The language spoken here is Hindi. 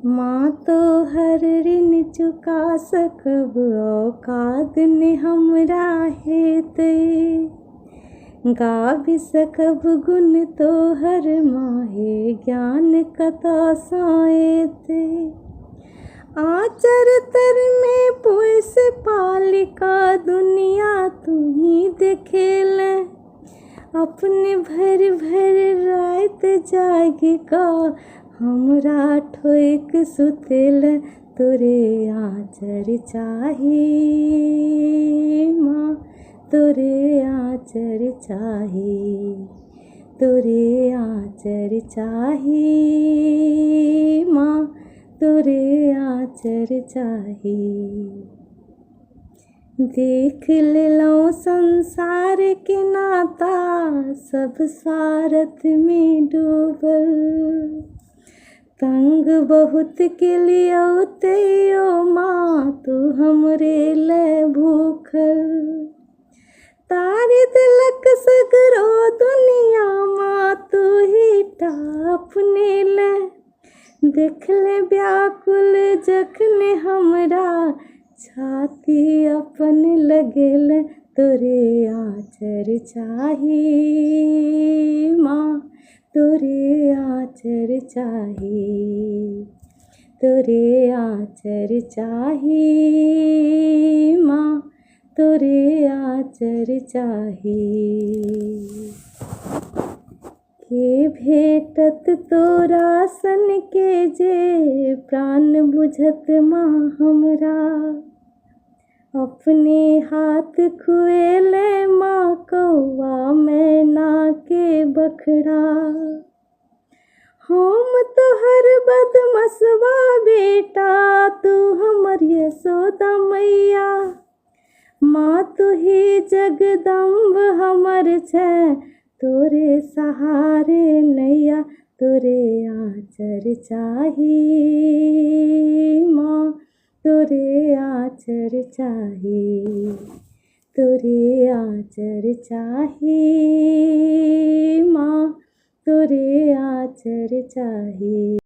माँ तो हर ऋण चुका सकब औकात ने हमरा हेतै। गाबि सकब गुण तोहर माहे ज्ञान कतऽ सँ एतै। आचर तर में पोस पालिका दुनिया तू ही देखेले। अपने भर भर रात जागि कऽ हमरा ठोक सुतेले। तोरे आचर चाही माँ, तोरे आचर चाही, तोरे आचर चाही माँ, तोरे आचर चाही। देख लेलौं संसार के नाता सब स्वार्थ में डूबल। तंग बहुत केलियौ तैयो माँ तू हमरे ले भूखल। तारि देलक सगरो दुनिया माँ तू ही टा अपने ले। देखले व्याकुल जखने हमरा छाती अपन लगेले। तोरे आचर चाही माँ, तोरे आचर चाही, तोरे आचर चाही माँ, तोरे आचर चाही। के भेटत तोरा सन के जे प्राण बुझत माँ हमरा। अपने हाथ खुएले माँ कौआ मैना के बखड़ा। हम तोहर बदमसवा बेटा तू हमर यशोदा मैया। माँ तू ही जगदम्ब हमर छै तोरे सहारे नैया। तोरे आचर चाही माँ, तोरे आचर चाही, तोरे आचर चाही माँ, तोरे आचर चाही।